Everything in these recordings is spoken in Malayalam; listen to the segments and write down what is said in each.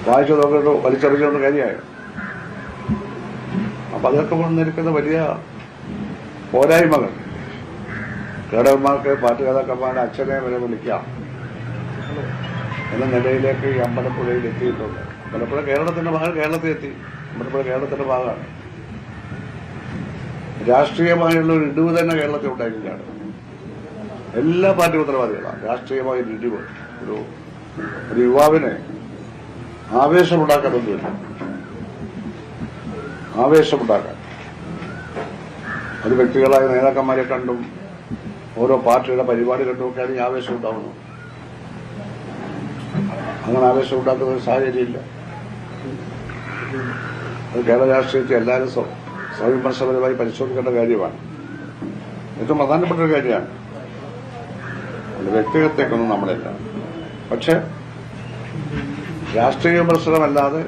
വായിച്ചു നോക്കിയിട്ട് വലിച്ചെറിഞ്ഞുകൊണ്ട് കാര്യമായി. അപ്പൊ അതൊക്കെ വന്നിരിക്കുന്ന വലിയ പോരായ്മകൾ. കേടവന്മാർക്ക് പാർട്ടി നേതാക്കന്മാരുടെ അച്ഛനെ വരെ വിളിക്കാം എന്ന നിലയിലേക്ക് ഈ അമ്പലപ്പുഴയിൽ എത്തിയിട്ടുണ്ട്. അമ്പലപ്പുഴ കേരളത്തിന്റെ ഭാഗം കേരളത്തിൽ എത്തി. അമ്പലപ്പുഴ കേരളത്തിന്റെ ഭാഗമാണ്. രാഷ്ട്രീയമായുള്ള ഒരു ഇടിവ് തന്നെ കേരളത്തിൽ ഉണ്ടായിരിക്കുകയാണ്. എല്ലാ പാർട്ടി ഉത്തരവാദികളാണ്. രാഷ്ട്രീയമായ ഒരു ഇടിവ് ഒരു യുവാവിനെ ആവേശമുണ്ടാക്കാനൊന്നുമില്ല. ആവേശമുണ്ടാക്കാൻ അത് വ്യക്തികളായ നേതാക്കന്മാരെ കണ്ടും ഓരോ പാർട്ടിയുടെ പരിപാടി കണ്ടുമൊക്കെയാണ് ഈ ആവേശം ഉണ്ടാവുന്നത്. അങ്ങനെ ആവേശം ഉണ്ടാക്കുന്ന ഒരു സാഹചര്യമില്ല. അത് കേരള രാഷ്ട്രീയത്തെ എല്ലാവരും സ്വയംവിമർശപരമായി പരിശോധിക്കേണ്ട കാര്യമാണ്. ഏറ്റവും പ്രധാനപ്പെട്ട ഒരു കാര്യമാണ്. വ്യക്തിഗതത്തേക്കൊന്നും നമ്മളില്ല. പക്ഷെ രാഷ്ട്രീയ വിമർശനമല്ലാതെ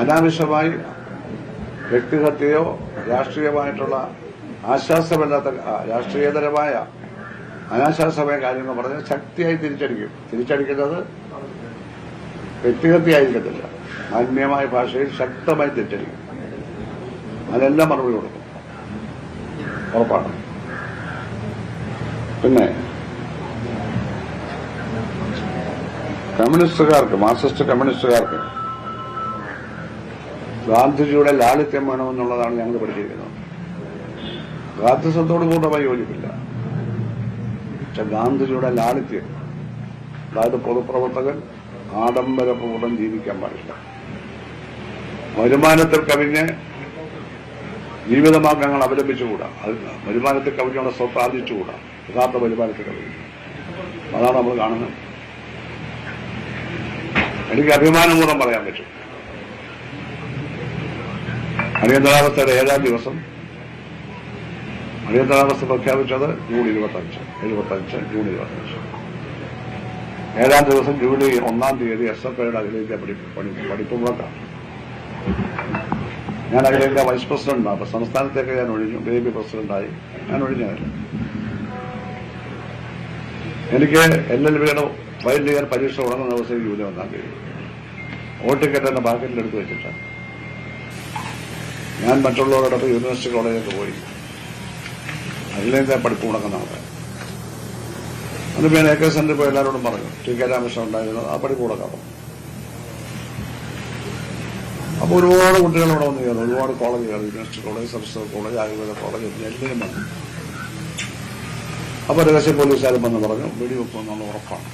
അനാവശ്യമായി വ്യക്തിഹത്യയോ രാഷ്ട്രീയമായിട്ടുള്ള ആശ്വാസമല്ലാത്ത രാഷ്ട്രീയതരമായ അനാശാസ്യമായ കാര്യങ്ങൾ പറഞ്ഞാൽ ശക്തിയായി തിരിച്ചടിക്കും. തിരിച്ചടിക്കുന്നത് വ്യക്തിഹത്യയായിരിക്കത്തില്ല, മാന്യമായ ഭാഷയിൽ ശക്തമായി തിരിച്ചടിക്കും. അതിനെല്ലാം മറുപടി കൊടുക്കും, ഉറപ്പാണ്. പിന്നെ കമ്മ്യൂണിസ്റ്റുകാർക്ക്, മാർക്സിസ്റ്റ് കമ്മ്യൂണിസ്റ്റുകാർക്ക് ഗാന്ധിജിയുടെ ലാളിത്യം വേണമെന്നുള്ളതാണ് ഞങ്ങൾ പഠിച്ചിരിക്കുന്നത്. ഗാന്ധിസത്തോട് പൂർണ്ണമായി യോജിപ്പില്ല. പക്ഷെ ഗാന്ധിജിയുടെ ലാളിത്യം, അതായത് പൊതുപ്രവർത്തകൻ ആഡംബരപൂർവ്വം ജീവിക്കാൻ പാടില്ല, വരുമാനത്തിൽ കവിഞ്ഞ് ജീവിതമാർഗങ്ങൾ അവലംബിച്ചുകൂടാ, വരുമാനത്തിൽ കവിഞ്ഞുള്ള സ്വത്ത് ആർജിച്ചുകൂടാ, യഥാർത്ഥ വരുമാനത്തിൽ കവിഞ്ഞു. അതാണ് നമ്മൾ കാണുന്നത്. എനിക്ക് അഭിമാനപൂർവ്വം പറയാൻ പറ്റും, അടിയന്തരാവസ്ഥയുടെ 7-ാം ദിവസം അടിയന്തരാവസ്ഥ പ്രഖ്യാപിച്ചത് ജൂൺ 25. 7-ാം ദിവസം ജൂലൈ 1-ാം തീയതി SFIയുടെ അഖിലേന്ത്യാ പഠിപ്പ് മുടക്കാം. ഞാൻ അഖിലേന്ത്യാ വൈസ് പ്രസിഡന്റാണ്. അപ്പൊ സംസ്ഥാനത്തേക്ക് ഞാൻ ഒഴിഞ്ഞു, BJP പ്രസിഡന്റായി ഞാൻ ഒഴിഞ്ഞതല്ല. എനിക്ക് LLBയുടെ ഫയൽ ചെയ്യാൻ പരീക്ഷ തുടങ്ങുന്ന ദിവസം ജൂലൈ 1-ാം തീയതി വോട്ട് ടിക്കറ്റ് എന്നെ ബാക്കറ്റിലെടുത്ത് വെച്ചിട്ടാണ് ഞാൻ മറ്റുള്ളവരോടൊപ്പം യൂണിവേഴ്സിറ്റി കോളേജിലേക്ക് പോയി അഖിലേന്ത്യാ പഠിപ്പ് മുടക്കുന്ന ആൾക്കാർ. അത് ഞാൻ AK സെന്ററിൽ പോയി എല്ലാവരോടും പറഞ്ഞു, TK രാമകൃഷ്ണൻ ഉണ്ടായിരുന്നത് ആ പഠിപ്പ് മുടക്കാം. അപ്പൊ ഒരുപാട് കുട്ടികൾ ഇവിടെ വന്നു കയറും, ഒരുപാട് കോളേജുകൾ, യൂണിവേഴ്സിറ്റി കോളേജ്, സംസ്കൃത കോളേജ്, ആയുർവേദ കോളേജ്, എല്ലാവരും വന്നു. അപ്പൊ രഹസ്യ പോലീസുകാരും വന്ന് പറഞ്ഞു വെടിവെക്കുമെന്നുള്ള ഉറപ്പാണ്.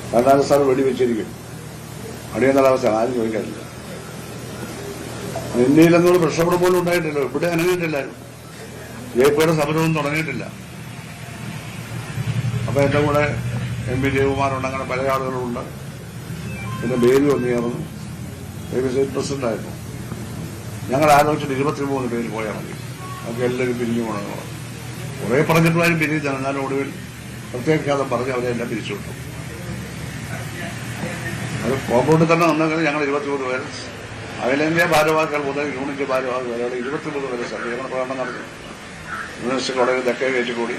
കരുണാകരൻ സാർ വെടിവെച്ചിരിക്കും. അടിയന്തരാവസ്ഥ ആരും ചോദിക്കാറില്ല. ഇന്ത്യയിലെന്നൊരു പ്രക്ഷോഭം പോലും ഉണ്ടായിട്ടില്ല, ഇവിടെ അനങ്ങിയിട്ടില്ലായിരുന്നു. JPയുടെ സമരമൊന്നും തുടങ്ങിയിട്ടില്ല. അപ്പൊ എന്റെ കൂടെ MP ജയകുമാറുണ്ട്, അങ്ങനെ പല ആളുകളുണ്ട്. പിന്നെ ബേബി വന്നു ചേർന്നു, ബേബി സ്റ്റേറ്റ് പ്രസിഡന്റായിരുന്നു. ഞങ്ങൾ ആലോചിച്ചിട്ട് 23 പേര് പോയാൽ മതി, നമുക്ക് എല്ലാവരും പിരിഞ്ഞു പോകണമെന്ന് പറഞ്ഞു. കുറെ പറഞ്ഞിട്ടുള്ളവരും പിരിഞ്ഞാണ്. ഞാൻ ഒടുവിൽ പ്രത്യേകം പറഞ്ഞ് അവരെ എല്ലാം പിരിച്ചുവിട്ടു. അത് കോമ്പൗണ്ടിൽ തന്നെ വന്നെങ്കിൽ ഞങ്ങൾ 23 പേര്, അഖിലേന്ത്യാ ഭാരവാഹികൾ മുതൽ യൂണിറ്റ് ഭാരവാഹികൾ വരെ 23 പേര് സജ്ജീകരണ പ്രകടനം നടത്തി. യൂണിവേഴ്സിറ്റി കോളേജിൽ തെക്കേ കയറ്റി കൂടി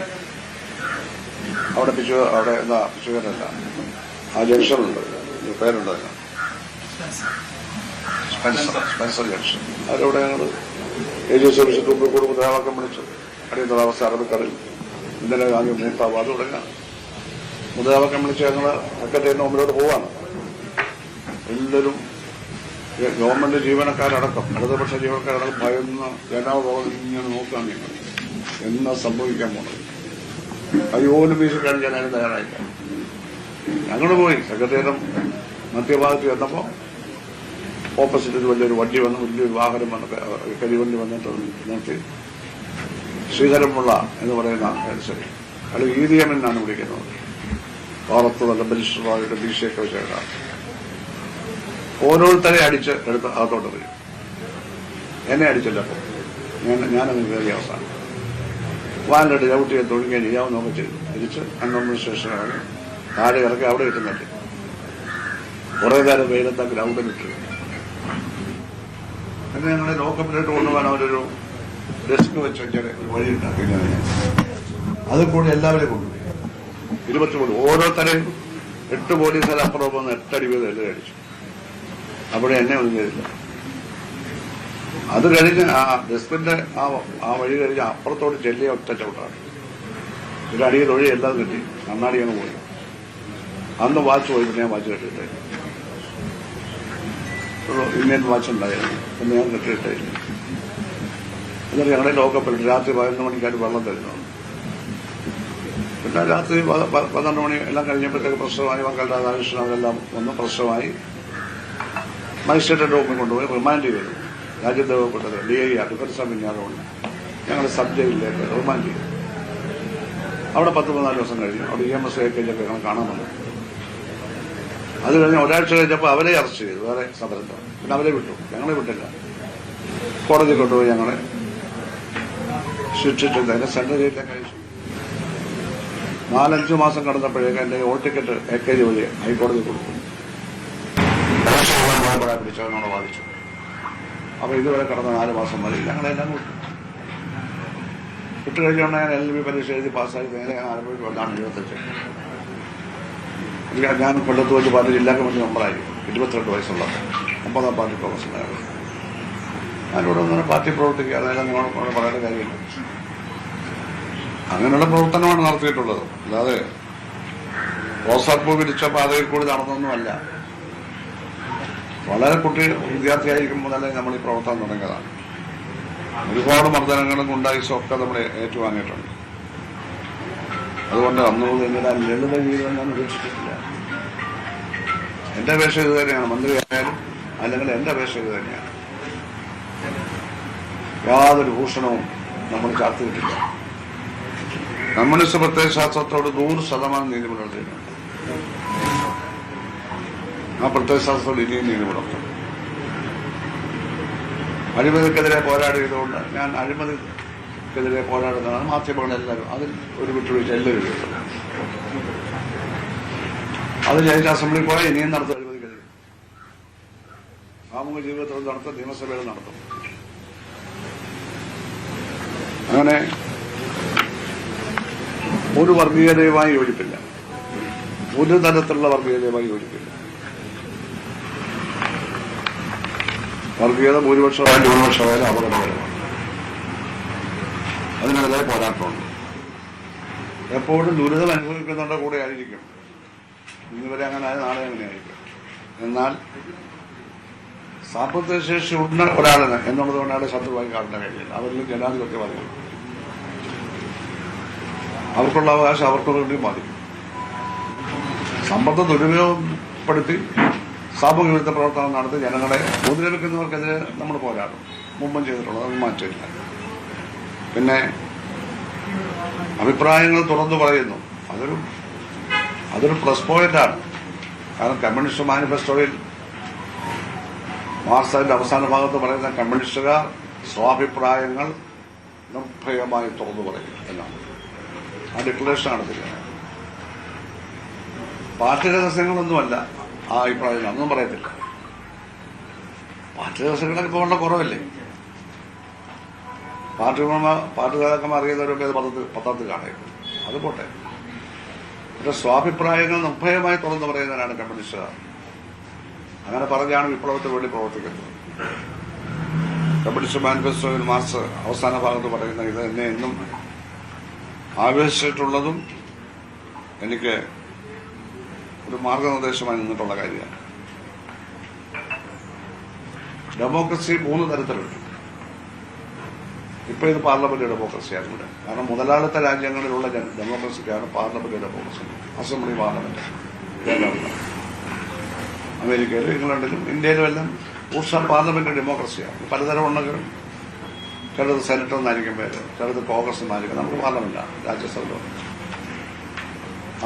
അവിടെ പിച്ചുകാരല്ല, ആ ജംഗ്ഷനുണ്ട്, പേരുണ്ട്, സ്പെൻസർ ജംഗ്ഷൻ. അതിലൂടെ ഞങ്ങൾ AG സർവീസ് തുമ്പിക്കൂട് മുദ്രാവാക്യം വിളിച്ചു. അടിയന്തരാവസ്ഥ അറബിക്കടൽ, ഇന്ദിരാഗാന്ധി മൂർത്താബ്, അത് തുടങ്ങി മുദ്രാവാക്യം വിളിച്ച് ഞങ്ങൾ സെക്രട്ടറിയുടെ മുമ്പിലോട്ട് പോവാണ്. എല്ലാവരും ഗവൺമെന്റ് ജീവനക്കാരടക്കം, ഇടതുപക്ഷ ജീവനക്കാരടക്കം ഭയന്ന് ജനാവബോധം ഇങ്ങനെ നോക്കാൻ നിങ്ങൾ എന്നാ സംഭവിക്കാൻ പോണത്. അയ്യോലും വീശി കാണിക്കാൻ അതിന് തയ്യാറായില്ല. ഞങ്ങൾ പോയി സെക്രട്ടേറിയറ്റ് മധ്യഭാഗത്ത് ചെന്നപ്പോ ഓപ്പോസിറ്റ് ഒരു വലിയൊരു വണ്ടി വന്ന്, വലിയൊരു വാഹനം വന്ന്, കരിവണ്ടി വന്നിട്ട് നിർത്തി. ശ്രീധരൻപിള്ള എന്ന് പറയുന്ന അനുസരിച്ച് അയാൾ EDM എന്നാണ് വിളിക്കുന്നത്. ഭാരത്ത് നല്ല ബലിഷ്ഠമായിട്ട് BCയൊക്കെ വെച്ചാണ് ഓരോരുത്തരെ അടിച്ച് എടുത്ത് അകത്തോട്ട് വരും. എന്നെ അടിച്ചില്ല. അപ്പോൾ ഞാനങ്ങ് കയറിയ അവസാനം വാനിലിട്ട് ചവിട്ടിയെ തൊഴിക്കാൻ ചെയ്യാവുന്നൊക്കെ ചെയ്തു. തിരിച്ച് കൺവെൻഷൻ സ്റ്റേഷനാണ് താഴെ ഇറക്കി അവിടെ ഇട്ടുന്നില്ല. കുറെ നേരം വെയിലത്ത് ഗ്രൗണ്ടിലിട്ട് പിന്നെ ഞങ്ങളെ ലോക്കപ്പിലോട്ട് കൊണ്ടുപോകാൻ അവരൊരു ഡെസ്ക് വെച്ച് ഒരു വഴി ഉണ്ടാക്കി. അതിൽ കൂടി എല്ലാവരെയും കൊണ്ടുപോയി 23 ഓരോരുത്തരെയും 8 പോലീസുകാർ അപ്പുറം വന്ന് 8 അടി വീതം എല്ലാം അടിച്ചു. അവിടെ എന്നെ ഒന്നും ചെയ്തില്ല. അത് കഴിഞ്ഞ് ആ ഡസ്റ്റ്ബിന്റെ ആ വഴി കഴിഞ്ഞ് അപ്പുറത്തോട്ട് ചെല്ലിയ ഒറ്റ ചവിട്ടാണ്. ഒരു അടിയിൽ ഒഴി എല്ലാം കിട്ടി. കണ്ണാടി അങ്ങ് പോയി. അന്ന് വാച്ച് പോയി. പിന്നെ ഞാൻ വാച്ച് കെട്ടിയിട്ടില്ല. ഇന്ത്യൻ വാച്ച് ഉണ്ടായിരുന്നു. പിന്നെ ഞാൻ കെട്ടിയിട്ടില്ല. എന്നിട്ട് ഞങ്ങളുടെ ലോക്കപ്പിൽ രാത്രി 11 മണിക്കായിട്ട് വെള്ളം തരുന്നു. പിന്നെ രാത്രി 12 മണി എല്ലാം കഴിഞ്ഞപ്പോഴത്തേക്ക് പ്രശ്നമായി. മക്കളുടെ രാധാകൃഷ്ണൻ അവരെല്ലാം ഒന്ന് പ്രശ്നമായി. മജിസ്ട്രേറ്റ് റൂമിൽ കൊണ്ടുപോയി റിമാൻഡ് ചെയ്തു. രാജ്യദ്രോഹപ്പെട്ടത് DIR ഡിഫൻസ് അഭിജ്ഞാതമുണ്ട്. ഞങ്ങൾ സബ് ജയിലിലേക്ക് റിമാൻഡ് ചെയ്തു. അവിടെ 10-14 ദിവസം കഴിഞ്ഞു. അവിടെ EMS ഒക്കെ ഞങ്ങൾ കാണാൻ വന്നു. അത് കഴിഞ്ഞ് ഒരാഴ്ച കഴിഞ്ഞപ്പോൾ അവരെ അറസ്റ്റ് ചെയ്തു. വേറെ സമരത്തിൽ. പിന്നെ അവരെ വിട്ടു. ഞങ്ങളെ വിട്ടില്ല. കോടതി കൊണ്ടുപോയി ഞങ്ങളെ ശിക്ഷിച്ചിട്ട് അതിനെ സെൻട്രൽ ജയിലിലേക്ക് അയച്ചു. 4-5 മാസം കടന്നപ്പോഴേക്ക് എന്റെ ഓൾ ടിക്കറ്റ് AKG വഴി ഹൈക്കോടതി കൊടുത്തു. പിടിച്ചവനോട് വാദിച്ചു. അപ്പൊ ഇതുവരെ കടന്ന 4 മാസം മതി. ഞങ്ങളെല്ലാം വിട്ടുകഴിഞ്ഞുകൊണ്ട് ഞാൻ LLB പരീക്ഷ എഴുതി പാസ്സായി. നേരെ ആലപ്പുഴ കൊണ്ടാണ് 75. ഞാൻ കൊല്ലത്ത് വെച്ച് പാർട്ടി ജില്ലാ കമ്മിറ്റി മെമ്പറായി. 22 വയസ്സുള്ള 9ാം പാർട്ടി പ്രൊഫസറാണ്. ഞാനിവിടെ നിന്ന് പാർട്ടി പ്രവർത്തിക്കുക. അതെല്ലാം നിങ്ങളോട് പറയേണ്ട കാര്യമില്ല. അങ്ങനെയുള്ള പ്രവർത്തനമാണ് നടത്തിയിട്ടുള്ളത്. അല്ലാതെ റോസാപ്പൂ വിരിച്ച പാതയിൽ കൂടി നടന്നൊന്നുമല്ല. വളരെ വിദ്യാർത്ഥിയായിരിക്കുമ്പോൾ തന്നെ നമ്മൾ ഈ പ്രവർത്തനം തുടങ്ങിയതാണ്. ഒരുപാട് മർദ്ദനങ്ങളും ഗുണ്ടായിസും ഒക്കെ നമ്മൾ ഏറ്റുവാങ്ങിയിട്ടുണ്ട്. അതുകൊണ്ട് അന്നുകൂടി എന്നിട്ട് ലളിത ജീവിതം ഞാൻ ഉപേക്ഷിച്ചിട്ടില്ല. എന്റെ അപേക്ഷ ഇത് തന്നെയാണ്. മന്ത്രിയായാലും അല്ലെങ്കിൽ എന്റെ അപേക്ഷ ഇത് തന്നെയാണ്. യാതൊരു ഭൂഷണവും നമ്മൾ ചാർത്തിയിട്ടില്ല. കമ്മ്യൂണിസ്റ്റ് പ്രത്യയശാസ്ത്രത്തോട് 100% നീതി പുലർത്തിയിട്ടുണ്ട്. ആ പ്രത്യയശാസ്ത്രത്തോട് ഇനിയും നീതി പുലർത്തും. അഴിമതിക്കെതിരെ പോരാടിയതുകൊണ്ട് ഞാൻ അഴിമതിക്കെതിരെ പോരാടുന്നതാണ്. മാധ്യമങ്ങളെല്ലാവരും അതിൽ ഒരു വിട്ടുവീഴ്ച എല്ലാവരും ചെയ്തിട്ടുണ്ട്. അത് ജയിച്ച അസംബ്ലി പോയാൽ ഇനിയും നടത്തും. അഴിമതിക്കെതിരെ സാമൂഹ്യ ജീവിതത്തിൽ നടത്തും. നിയമസഭയിൽ നടത്തും. അങ്ങനെ ഒരു വർഗീയതയുമായി യോജിപ്പില്ല. ഒരു തരത്തിലുള്ള വർഗീയതയുമായി യോജിപ്പില്ല. വർഗീയത ഭൂരിപക്ഷമായാലും ന്യൂനപക്ഷമായാലും അപകടകരമാണ്. അതിനെതിരെ പോരാട്ടമുണ്ട്. എപ്പോഴും ദുരിതം അനുഭവിക്കുന്നവരുടെ കൂടെ ആയിരിക്കും. ഇന്നുവരെ അങ്ങനെ ആയ നാളെ അങ്ങനെയായിരിക്കും. എന്നാൽ സാമ്പത്തിക ശേഷി ഉള്ള ഒരാളിന് എന്നുള്ളത് കൊണ്ടാണ് ശത്രുവായി കാണേണ്ട കഴിയില്ല. അവരിൽ ജനാധിപത്യവാദികൾ. അവർക്കുള്ള അവകാശം അവർക്ക് വേണ്ടി മതി. സമ്പത്ത് ദുരുപയോഗപ്പെടുത്തി സാമൂഹ്യ വിരുദ്ധ പ്രവർത്തനം നടത്തി ജനങ്ങളെ ഉപദ്രവിക്കുന്നവർക്കെതിരെ നമ്മൾ പോരാടും. മുമ്പും ചെയ്തിട്ടുള്ളത്. അത് മാറ്റില്ല. പിന്നെ അഭിപ്രായങ്ങൾ തുറന്നു പറയുന്നു. അതൊരു പ്ലസ് പോയിന്റാണ്. കാരണം കമ്മ്യൂണിസ്റ്റ് മാനിഫെസ്റ്റോയിൽ മാർക്സിന്റെ അവസാന ഭാഗത്ത് പറയുന്ന കമ്മ്യൂണിസ്റ്റുകാർ സ്വാഭിപ്രായങ്ങൾ നിർഭയമായി തുറന്നു പറയും എന്നാണ്. ആ ഡിക്ലറേഷൻ നടത്തില്ല. പാർട്ടി രഹസ്യങ്ങളൊന്നുമല്ല ആ അഭിപ്രായം. അതൊന്നും പറയത്തില്ല. പാർട്ടി രഹസ്യങ്ങളൊക്കെ ഇപ്പോൾ വളരെ കുറവല്ലേ. പാർട്ടി നേതാക്കന്മാർ അറിയുന്നവരൊക്കെ അത് പത്രത്തിൽ കാണും. അത് പോട്ടെ. പക്ഷെ സ്വാഭിപ്രായങ്ങൾ നിർഭയമായി തുറന്നു പറയുന്നവരാണ് കമ്മ്യൂണിസ്റ്റുകാർ. അങ്ങനെ പറഞ്ഞാണ് വിപ്ലവത്തിന് വേണ്ടി പ്രവർത്തിക്കുന്നത്. കമ്മ്യൂണിസ്റ്റ് മാനിഫെസ്റ്റോയിൽ മാർക്സ് അവസാന ഭാഗത്ത് പറയുന്ന ഇത് എന്നെ എന്നും ആവേശിച്ചിട്ടുള്ളതും എനിക്ക് ഒരു മാർഗനിർദ്ദേശമായി നിന്നിട്ടുള്ള കാര്യമാണ്. ഡെമോക്രസി 3 തരത്തിലുണ്ട്. ഇപ്പൊ ഇത് പാർലമെന്റ് ഡെമോക്രസിയാണ് ഇവിടെ. കാരണം മുതലാളിത്ത രാജ്യങ്ങളിലുള്ള ഡെമോക്രസിക്കാണ് പാർലമെന്റ് ഡെമോക്രസി. Assembly parliament. അമേരിക്കയിലും ഇംഗ്ലണ്ടിലും ഇന്ത്യയിലും എല്ലാം പാർലമെന്റ് ഡെമോക്രസിയാണ്. പലതരം ഉണ്ടെങ്കിലും ചിലത് സെനറ്റർ എന്നായിരിക്കും പേര്, ചിലത് കോൺഗ്രസ് എന്നായിരിക്കും. നമുക്ക് പാർലമെന്റാണ്, രാജ്യസഭ.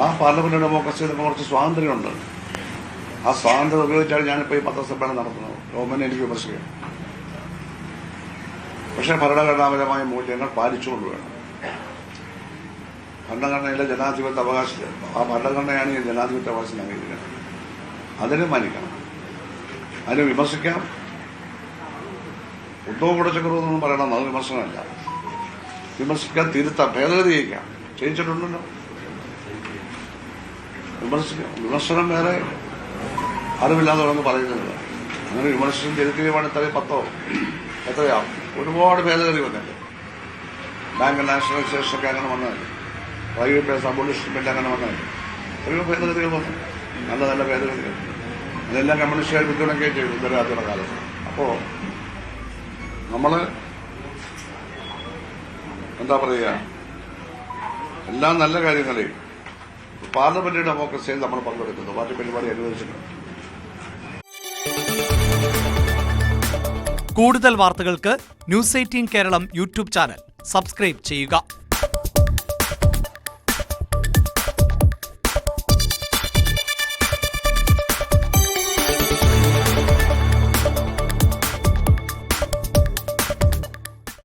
ആ പാർലമെന്റ് ഡെമോക്രസിയിൽ കുറച്ച് സ്വാതന്ത്ര്യമുണ്ട്. ആ സ്വാതന്ത്ര്യം ഉപയോഗിച്ചാണ് ഞാനിപ്പോൾ ഈ പത്രസമ്മേളനം നടത്തുന്നത്. ഗവൺമെന്റ് എനിക്ക് വിമർശിക്കാം. പക്ഷേ ഭരണഘടനാപരമായ മൂല്യങ്ങൾ പാലിച്ചുകൊണ്ട് വേണം. ഭരണഘടനയിലെ ജനാധിപത്യ അവകാശം, ആ ഭരണഘടനയാണ് ഈ ജനാധിപത്യ അവകാശം അംഗീകരിക്കുന്നത്. അതിനെ മാനിക്കണം. അതിനെ വിമർശിക്കാം. ഉദ്ധവ് കൂടച്ചക്രവർത്തിയൊന്നും പറയണം, അത് വിമർശനമല്ല. വിമർശിക്കാൻ, തിരുത്താം, ഭേദഗതി ചെയ്യിക്കാം. ചെയ്യിച്ചിട്ടുണ്ടല്ലോ. വിമർശനം വേറെ, അറിവില്ലാതെ ഒന്നും പറയുന്നില്ല. അങ്ങനെ വിമർശനം തിരുത്തുകയാണ്. ഇത്രയും 10 എത്രയാ ഒരുപാട് ഭേദഗതി വന്നിട്ട്. ബാങ്ക് നാഷണലൈസേഷനൊക്കെ അങ്ങനെ വന്നതല്ലേ, പ്രൈവറ്റ് ബസ് അബോളിഷൻ ബില്ല് അങ്ങനെ വന്നതല്ലേ, എത്രയോ ഭേദഗതികൾ വന്നു, നല്ല നല്ല ഭേദഗതികൾ. അതെല്ലാം കമ്മ്യൂണിസ്റ്റുകാർ പിന്തുണയ്ക്കുകയും ചെയ്തു ഉത്തരവാദിത്തയുടെ കാലത്ത്. അപ്പോൾ നമ്മൾ എന്താ പറയുക, എല്ലാ നല്ല കാര്യങ്ങളെയും പാർലമെന്ററി ഡെമോക്രസിയിൽ നമ്മൾ പങ്കെടുക്കുന്നു, പാർട്ടി പരിപാടി അനുവദിച്ചിട്ടുണ്ട്. കൂടുതൽ വാർത്തകൾക്ക് news 18 Keralam YouTube channel subscribe ചെയ്യുക.